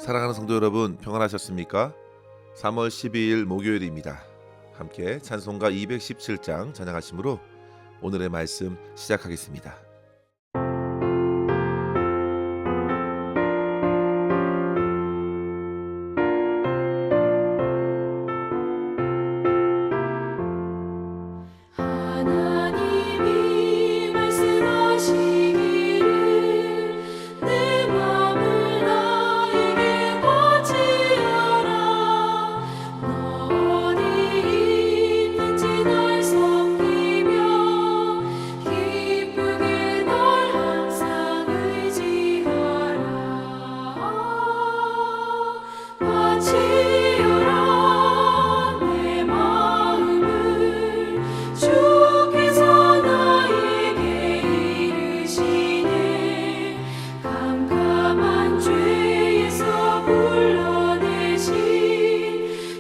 사랑하는 성도 여러분, 평안하셨습니까? 3월 12일 목요일입니다. 함께 찬송가 217장 찬양하심으로 오늘의 말씀 시작하겠습니다. 하나님이 말씀하시기를 내 맘을 나에게 바치어라. 너 어디 있는지 날 섬기며 기쁘게 널 항상 의지하라. 바치어라 내 마음을 주께서 나에게 이르시네. 깜깜한 죄에서 불러내신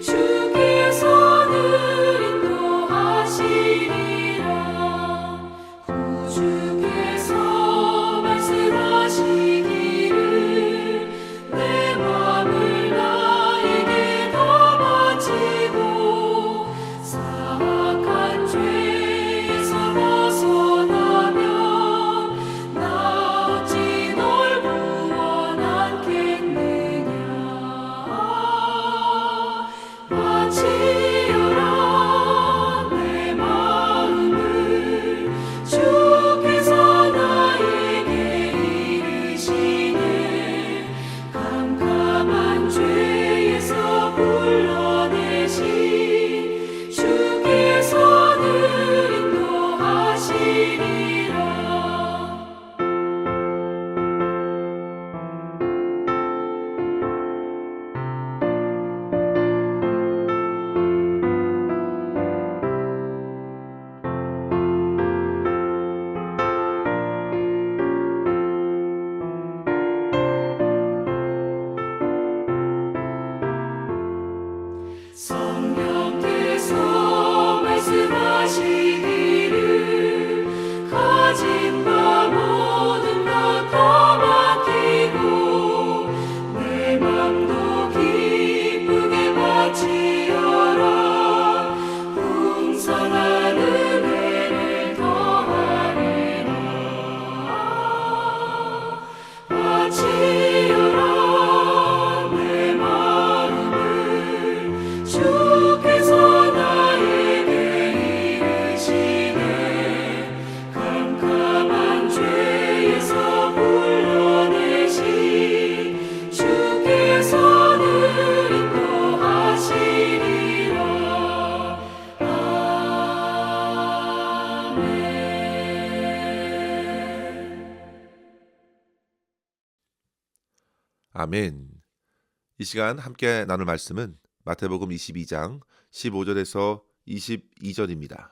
주께서는 인도하시리라. 구주께서 말씀하시기를 내 맘을 나에게 더 바치고 사악한 죄에서 벗어나면 나 어찌 널 구원하겠느냐. 바치어라 내 마음을 주께서 나에게 이르시네. 깜깜한 죄에서 불러내신 주께서는 인도하시리라. 성령께서 말씀하시기를 가진 바 모든 것 다 맡기고 내 맘도 기쁘게 바치어라. 풍성한 은혜를 더하리라. 바치어라 내 마음을 주께서 나에게 이르시네. 깜깜한 죄에서 불러내신 주께서는 인도하시리라. 아멘. 이 시간 함께 나눌 말씀은 마태복음 22장 15절에서 22절입니다.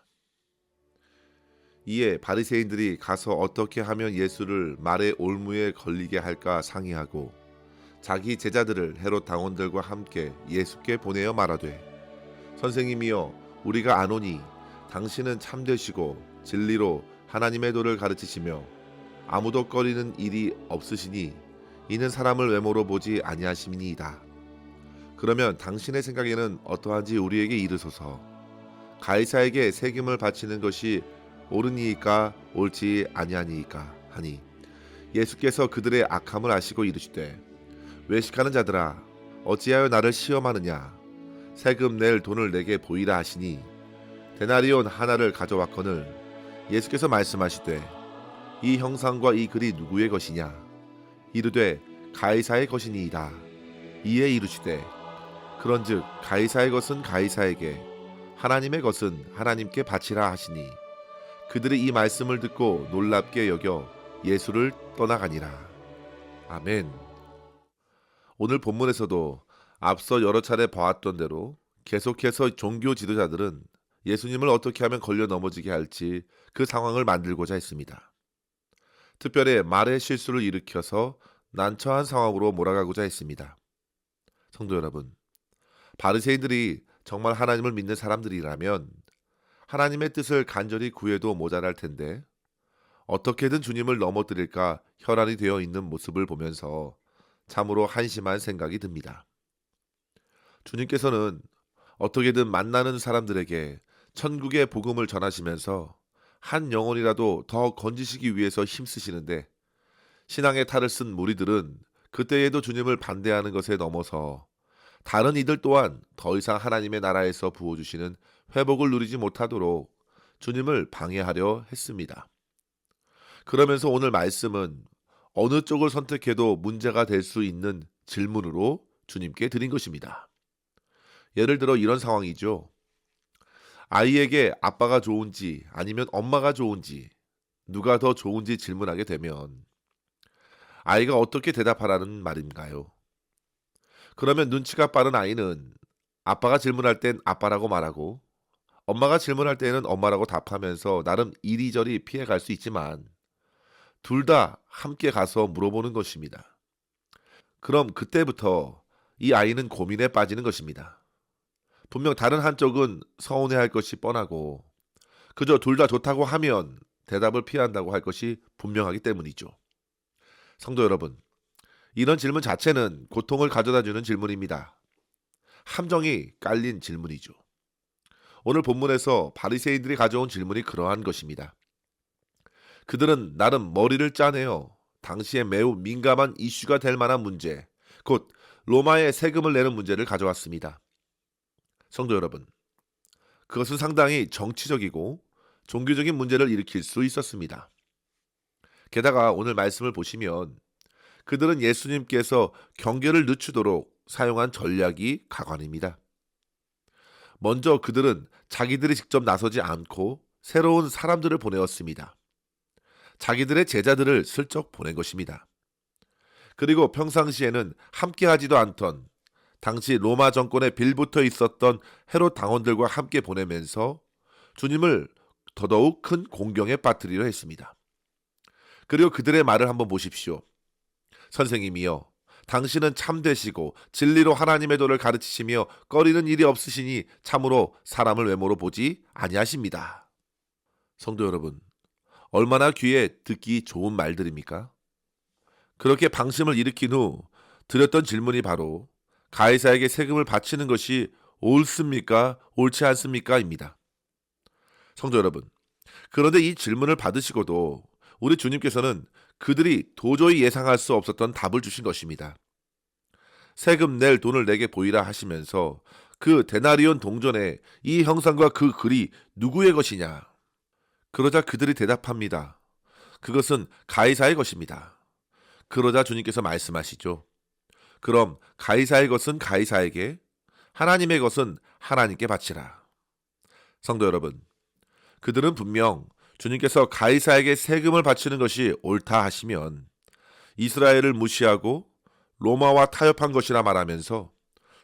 이에 바리새인들이 가서 어떻게 하면 예수를 말의 올무에 걸리게 할까 상의하고 자기 제자들을 헤롯 당원들과 함께 예수께 보내어 말하되, 선생님이여, 우리가 아노니 당신은 참되시고 진리로 하나님의 도를 가르치시며 아무도 꺼리는 일이 없으시니 이는 사람을 외모로 보지 아니하심이니이다. 그러면 당신의 생각에는 어떠한지 우리에게 이르소서. 가이사에게 세금을 바치는 것이 옳으니이까 옳지 아니하니이까 하니, 예수께서 그들의 악함을 아시고 이르시되, 외식하는 자들아, 어찌하여 나를 시험하느냐. 세금 낼 돈을 내게 보이라 하시니 데나리온 하나를 가져왔거늘 예수께서 말씀하시되, 이 형상과 이 글이 누구의 것이냐. 이르되 가이사의 것이니이다. 이에 이르시되, 그런즉 가이사의 것은 가이사에게, 하나님의 것은 하나님께 바치라 하시니, 그들이 이 말씀을 듣고 놀랍게 여겨 예수를 떠나가니라. 아멘. 오늘 본문에서도 앞서 여러 차례 봐왔던 대로 계속해서 종교 지도자들은 예수님을 어떻게 하면 걸려 넘어지게 할지 그 상황을 만들고자 했습니다. 특별히 말의 실수를 일으켜서 난처한 상황으로 몰아가고자 했습니다. 성도 여러분, 바리새인들이 정말 하나님을 믿는 사람들이라면 하나님의 뜻을 간절히 구해도 모자랄 텐데 어떻게든 주님을 넘어뜨릴까 혈안이 되어 있는 모습을 보면서 참으로 한심한 생각이 듭니다. 주님께서는 어떻게든 만나는 사람들에게 천국의 복음을 전하시면서 한 영혼이라도 더 건지시기 위해서 힘쓰시는데, 신앙의 탈을 쓴 무리들은 그때에도 주님을 반대하는 것에 넘어서 다른 이들 또한 더 이상 하나님의 나라에서 부어주시는 회복을 누리지 못하도록 주님을 방해하려 했습니다. 그러면서 오늘 말씀은 어느 쪽을 선택해도 문제가 될 수 있는 질문으로 주님께 드린 것입니다. 예를 들어 이런 상황이죠. 아이에게 아빠가 좋은지 아니면 엄마가 좋은지, 누가 더 좋은지 질문하게 되면 아이가 어떻게 대답하라는 말인가요? 그러면 눈치가 빠른 아이는 아빠가 질문할 땐 아빠라고 말하고, 엄마가 질문할 때는 엄마라고 답하면서 나름 이리저리 피해갈 수 있지만, 둘 다 함께 가서 물어보는 것입니다. 그럼 그때부터 이 아이는 고민에 빠지는 것입니다. 분명 다른 한쪽은 서운해할 것이 뻔하고, 그저 둘 다 좋다고 하면 대답을 피한다고 할 것이 분명하기 때문이죠. 성도 여러분, 이런 질문 자체는 고통을 가져다주는 질문입니다. 함정이 깔린 질문이죠. 오늘 본문에서 바리새인들이 가져온 질문이 그러한 것입니다. 그들은 나름 머리를 짜내어 당시에 매우 민감한 이슈가 될 만한 문제, 곧 로마에 세금을 내는 문제를 가져왔습니다. 성도 여러분, 그것은 상당히 정치적이고 종교적인 문제를 일으킬 수 있었습니다. 게다가 오늘 말씀을 보시면 그들은 예수님께서 경계를 늦추도록 사용한 전략이 가관입니다. 먼저 그들은 자기들이 직접 나서지 않고 새로운 사람들을 보내었습니다. 자기들의 제자들을 슬쩍 보낸 것입니다. 그리고 평상시에는 함께하지도 않던 당시 로마 정권에 빌붙어 있었던 헤롯 당원들과 함께 보내면서 주님을 더더욱 큰 공경에 빠뜨리려 했습니다. 그리고 그들의 말을 한번 보십시오. 선생님이여, 당신은 참되시고 진리로 하나님의 도를 가르치시며 꺼리는 일이 없으시니 참으로 사람을 외모로 보지 아니하십니다. 성도 여러분, 얼마나 귀에 듣기 좋은 말들입니까? 그렇게 방심을 일으킨 후 드렸던 질문이 바로 가이사에게 세금을 바치는 것이 옳습니까? 옳지 않습니까? 입니다. 성도 여러분, 그런데 이 질문을 받으시고도 우리 주님께서는 그들이 도저히 예상할 수 없었던 답을 주신 것입니다. 세금 낼 돈을 내게 보이라 하시면서 그 데나리온 동전에 이 형상과 그 글이 누구의 것이냐? 그러자 그들이 대답합니다. 그것은 가이사의 것입니다. 그러자 주님께서 말씀하시죠. 그럼 가이사의 것은 가이사에게, 하나님의 것은 하나님께 바치라. 성도 여러분, 그들은 분명 주님께서 가이사에게 세금을 바치는 것이 옳다 하시면 이스라엘을 무시하고 로마와 타협한 것이라 말하면서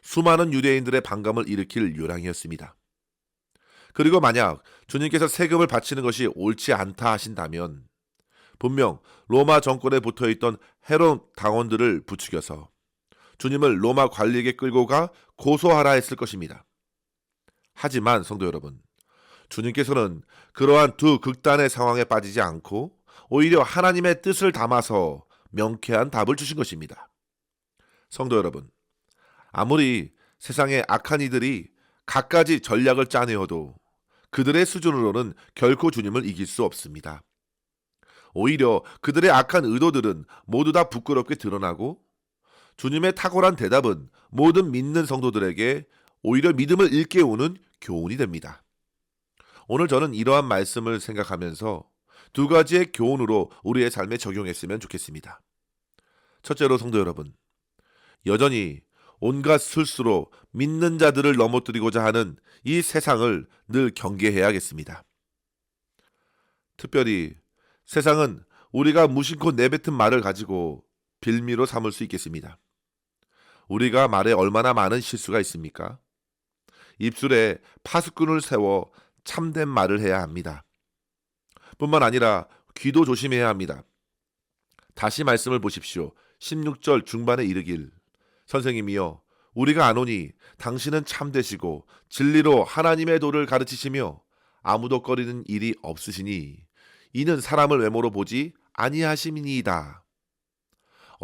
수많은 유대인들의 반감을 일으킬 요량이었습니다. 그리고 만약 주님께서 세금을 바치는 것이 옳지 않다 하신다면 분명 로마 정권에 붙어있던 헤롯 당원들을 부추겨서 주님을 로마 관리에게 끌고 가 고소하라 했을 것입니다. 하지만 성도 여러분, 주님께서는 그러한 두 극단의 상황에 빠지지 않고 오히려 하나님의 뜻을 담아서 명쾌한 답을 주신 것입니다. 성도 여러분, 아무리 세상의 악한 이들이 갖가지 전략을 짜내어도 그들의 수준으로는 결코 주님을 이길 수 없습니다. 오히려 그들의 악한 의도들은 모두 다 부끄럽게 드러나고 주님의 탁월한 대답은 모든 믿는 성도들에게 오히려 믿음을 일깨우는 교훈이 됩니다. 오늘 저는 이러한 말씀을 생각하면서 두 가지의 교훈으로 우리의 삶에 적용했으면 좋겠습니다. 첫째로 성도 여러분, 여전히 온갖 술수로 믿는 자들을 넘어뜨리고자 하는 이 세상을 늘 경계해야겠습니다. 특별히 세상은 우리가 무심코 내뱉은 말을 가지고 빌미로 삼을 수 있겠습니다. 우리가 말에 얼마나 많은 실수가 있습니까? 입술에 파수꾼을 세워 참된 말을 해야 합니다. 뿐만 아니라 귀도 조심해야 합니다. 다시 말씀을 보십시오. 16절 중반에 이르길, 선생님이여, 우리가 아노니 당신은 참되시고 진리로 하나님의 도를 가르치시며 아무도 꺼리는 일이 없으시니 이는 사람을 외모로 보지 아니하심이니이다.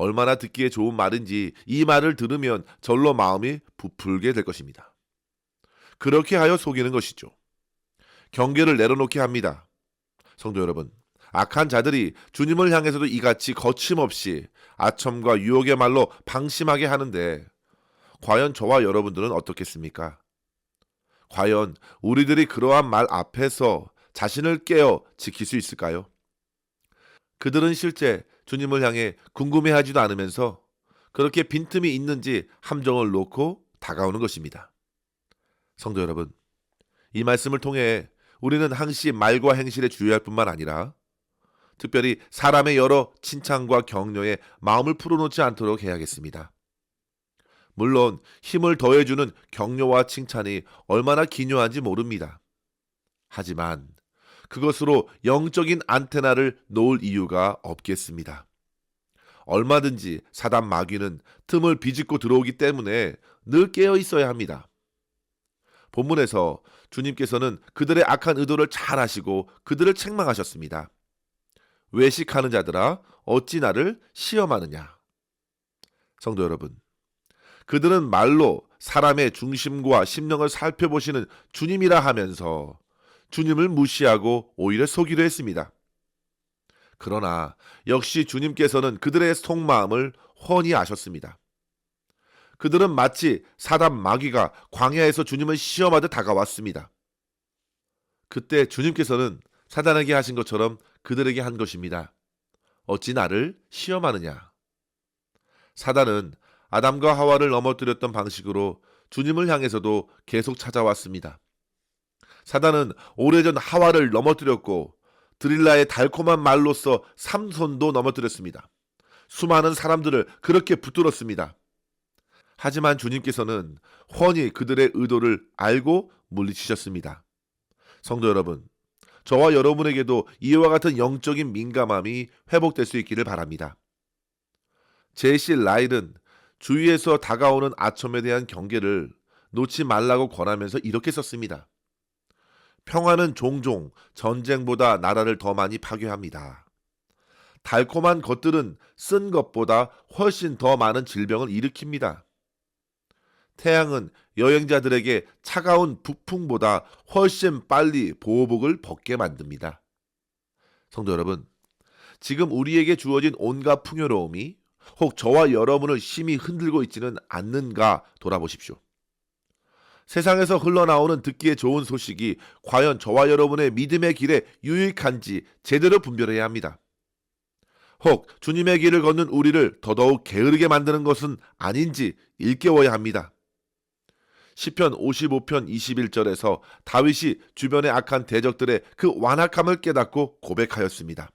얼마나 듣기에 좋은 말인지 이 말을 들으면 절로 마음이 부풀게 될 것입니다. 그렇게 하여 속이는 것이죠. 경계를 내려놓게 합니다. 성도 여러분, 악한 자들이 주님을 향해서도 이같이 거침없이 아첨과 유혹의 말로 방심하게 하는데 과연 저와 여러분들은 어떻겠습니까? 과연 우리들이 그러한 말 앞에서 자신을 깨어 지킬 수 있을까요? 그들은 실제 주님을 향해 궁금해하지도 않으면서 그렇게 빈틈이 있는지 함정을 놓고 다가오는 것입니다. 성도 여러분, 이 말씀을 통해 우리는 항시 말과 행실에 주의할 뿐만 아니라 특별히 사람의 여러 칭찬과 격려에 마음을 풀어놓지 않도록 해야겠습니다. 물론 힘을 더해주는 격려와 칭찬이 얼마나 기묘한지 모릅니다. 하지만 그것으로 영적인 안테나를 놓을 이유가 없겠습니다. 얼마든지 사단 마귀는 틈을 비집고 들어오기 때문에 늘 깨어 있어야 합니다. 본문에서 주님께서는 그들의 악한 의도를 잘 아시고 그들을 책망하셨습니다. 외식하는 자들아 어찌 나를 시험하느냐. 성도 여러분, 그들은 말로 사람의 중심과 심령을 살펴보시는 주님이라 하면서 주님을 무시하고 오히려 속이려 했습니다. 그러나 역시 주님께서는 그들의 속마음을 훤히 아셨습니다. 그들은 마치 사단 마귀가 광야에서 주님을 시험하듯 다가왔습니다. 그때 주님께서는 사단에게 하신 것처럼 그들에게 한 것입니다. 어찌 나를 시험하느냐. 사단은 아담과 하와를 넘어뜨렸던 방식으로 주님을 향해서도 계속 찾아왔습니다. 사단은 오래전 하와를 넘어뜨렸고 드릴라의 달콤한 말로써 삼손도 넘어뜨렸습니다. 수많은 사람들을 그렇게 붙들었습니다. 하지만 주님께서는 훤히 그들의 의도를 알고 물리치셨습니다. 성도 여러분, 저와 여러분에게도 이와 같은 영적인 민감함이 회복될 수 있기를 바랍니다. 제시 라일은 주위에서 다가오는 아첨에 대한 경계를 놓지 말라고 권하면서 이렇게 썼습니다. 평화는 종종 전쟁보다 나라를 더 많이 파괴합니다. 달콤한 것들은 쓴 것보다 훨씬 더 많은 질병을 일으킵니다. 태양은 여행자들에게 차가운 북풍보다 훨씬 빨리 보호복을 벗게 만듭니다. 성도 여러분, 지금 우리에게 주어진 온갖 풍요로움이 혹 저와 여러분을 심히 흔들고 있지는 않는가 돌아보십시오. 세상에서 흘러나오는 듣기에 좋은 소식이 과연 저와 여러분의 믿음의 길에 유익한지 제대로 분별해야 합니다. 혹 주님의 길을 걷는 우리를 더더욱 게으르게 만드는 것은 아닌지 일깨워야 합니다. 시편 55편 21절에서 다윗이 주변의 악한 대적들의 그 완악함을 깨닫고 고백하였습니다.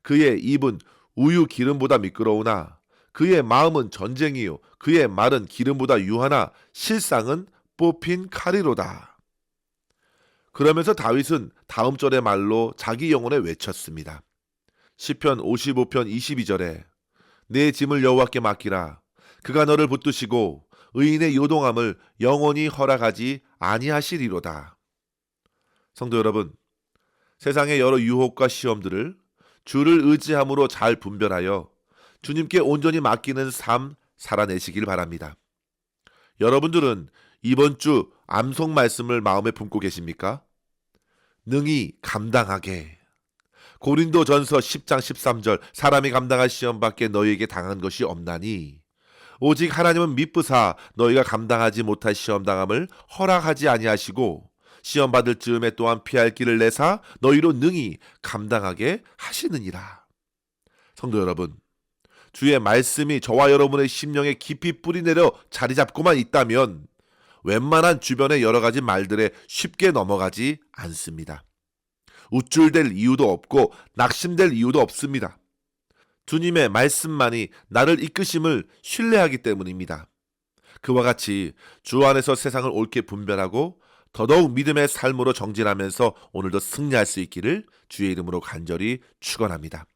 그의 입은 우유 기름보다 미끄러우나 그의 마음은 전쟁이요 그의 말은 기름보다 유하나 실상은 뽑힌 칼이로다. 그러면서 다윗은 다음 절의 말로 자기 영혼에 외쳤습니다. 시편 55편 22절에 내 짐을 여호와께 맡기라. 그가 너를 붙드시고 의인의 요동함을 영원히 허락하지 아니하시리로다. 성도 여러분, 세상의 여러 유혹과 시험들을 주를 의지함으로 잘 분별하여 주님께 온전히 맡기는 삶 살아내시길 바랍니다. 여러분들은 이번 주 암송 말씀을 마음에 품고 계십니까? 능히 감당하게. 고린도전서 10장 13절 사람이 감당할 시험밖에 너희에게 당한 것이 없나니 오직 하나님은 미쁘사 너희가 감당하지 못할 시험당함을 허락하지 아니하시고 시험받을 즈음에 또한 피할 길을 내사 너희로 능히 감당하게 하시느니라. 성도 여러분, 주의 말씀이 저와 여러분의 심령에 깊이 뿌리내려 자리 잡고만 있다면 웬만한 주변의 여러 가지 말들에 쉽게 넘어가지 않습니다. 우쭐댈 이유도 없고 낙심될 이유도 없습니다. 주님의 말씀만이 나를 이끄심을 신뢰하기 때문입니다. 그와 같이 주 안에서 세상을 옳게 분별하고 더더욱 믿음의 삶으로 정진하면서 오늘도 승리할 수 있기를 주의 이름으로 간절히 축원합니다.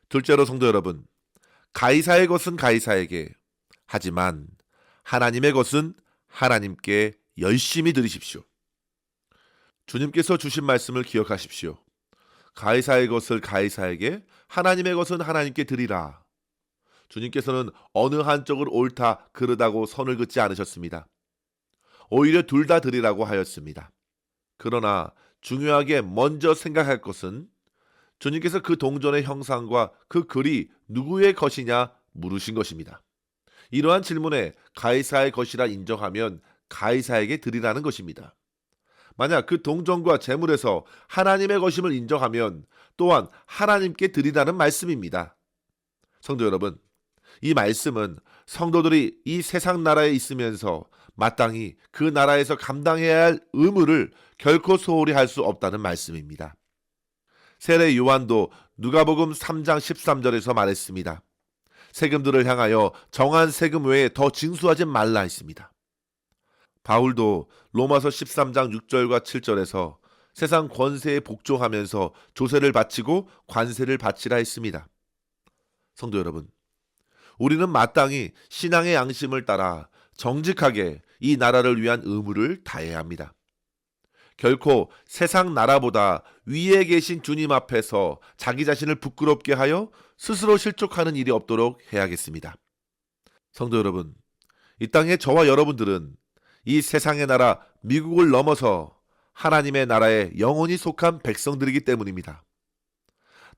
둘째로 성도 여러분, 가이사의 것은 가이사에게, 하지만 하나님의 것은 하나님께 열심히 드리십시오. 주님께서 주신 말씀을 기억하십시오. 가이사의 것을 가이사에게, 하나님의 것은 하나님께 드리라. 주님께서는 어느 한쪽을 옳다 그르다고 선을 긋지 않으셨습니다. 오히려 둘 다 드리라고 하였습니다. 그러나 중요하게 먼저 생각할 것은 주님께서 그 동전의 형상과 그 글이 누구의 것이냐 물으신 것입니다. 이러한 질문에 가이사의 것이라 인정하면 가이사에게 드리라는 것입니다. 만약 그 동전과 재물에서 하나님의 것임을 인정하면 또한 하나님께 드리라는 말씀입니다. 성도 여러분, 이 말씀은 성도들이 이 세상 나라에 있으면서 마땅히 그 나라에서 감당해야 할 의무를 결코 소홀히 할 수 없다는 말씀입니다. 세례 요한도 누가복음 3장 13절에서 말했습니다. 세금들을 향하여 정한 세금 외에 더 징수하지 말라 했습니다. 바울도 로마서 13장 6절과 7절에서 세상 권세에 복종하면서 조세를 바치고 관세를 바치라 했습니다. 성도 여러분, 우리는 마땅히 신앙의 양심을 따라 정직하게 이 나라를 위한 의무를 다해야 합니다. 결코 세상 나라보다 위에 계신 주님 앞에서 자기 자신을 부끄럽게 하여 스스로 실족하는 일이 없도록 해야겠습니다. 성도 여러분, 이 땅에 저와 여러분들은 이 세상의 나라 미국을 넘어서 하나님의 나라에 영원히 속한 백성들이기 때문입니다.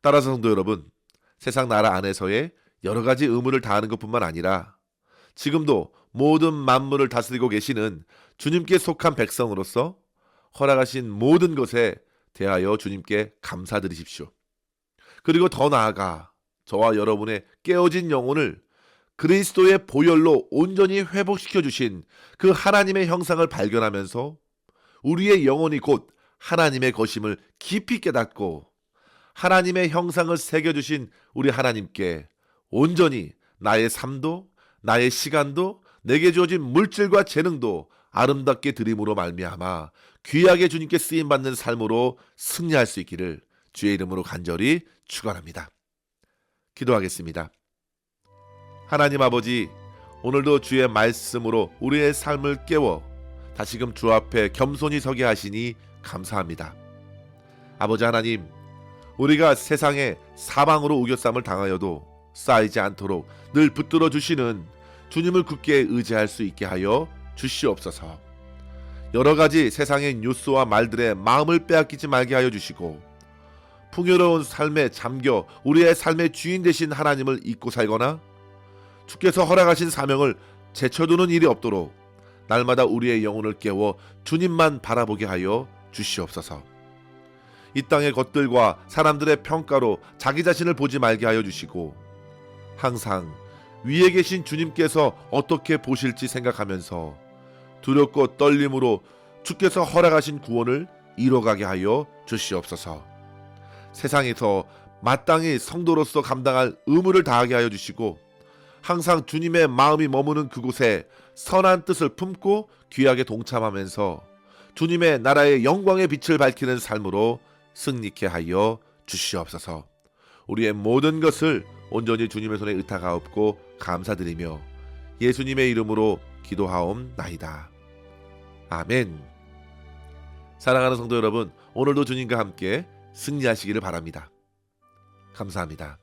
따라서 성도 여러분, 세상 나라 안에서의 여러 가지 의무를 다하는 것뿐만 아니라 지금도 모든 만물을 다스리고 계시는 주님께 속한 백성으로서 허락하신 모든 것에 대하여 주님께 감사드리십시오. 그리고 더 나아가 저와 여러분의 깨어진 영혼을 그리스도의 보혈로 온전히 회복시켜 주신 그 하나님의 형상을 발견하면서 우리의 영혼이 곧 하나님의 것임을 깊이 깨닫고 하나님의 형상을 새겨주신 우리 하나님께 온전히 나의 삶도 나의 시간도 내게 주어진 물질과 재능도 아름답게 드림으로 말미암아 귀하게 주님께 쓰임받는 삶으로 승리할 수 있기를 주의 이름으로 간절히 축원합니다. 기도하겠습니다. 하나님 아버지, 오늘도 주의 말씀으로 우리의 삶을 깨워 다시금 주 앞에 겸손히 서게 하시니 감사합니다. 아버지 하나님, 우리가 세상에 사방으로 우겨쌈을 당하여도 쌓이지 않도록 늘 붙들어 주시는 주님을 굳게 의지할 수 있게 하여 주시옵소서. 여러 가지 세상의 뉴스와 말들에 마음을 빼앗기지 말게 하여 주시고 풍요로운 삶에 잠겨 우리의 삶의 주인 되신 하나님을 잊고 살거나 주께서 허락하신 사명을 제쳐두는 일이 없도록 날마다 우리의 영혼을 깨워 주님만 바라보게 하여 주시옵소서. 이 땅의 것들과 사람들의 평가로 자기 자신을 보지 말게 하여 주시고 항상 위에 계신 주님께서 어떻게 보실지 생각하면서 두렵고 떨림으로 주께서 허락하신 구원을 이뤄가게 하여 주시옵소서. 세상에서 마땅히 성도로서 감당할 의무를 다하게 하여 주시고 항상 주님의 마음이 머무는 그곳에 선한 뜻을 품고 귀하게 동참하면서 주님의 나라의 영광의 빛을 밝히는 삶으로 승리케 하여 주시옵소서. 우리의 모든 것을 온전히 주님의 손에 의탁하옵고 감사드리며 예수님의 이름으로 기도하옵나이다. 아멘. 사랑하는 성도 여러분, 오늘도 주님과 함께 승리하시기를 바랍니다. 감사합니다.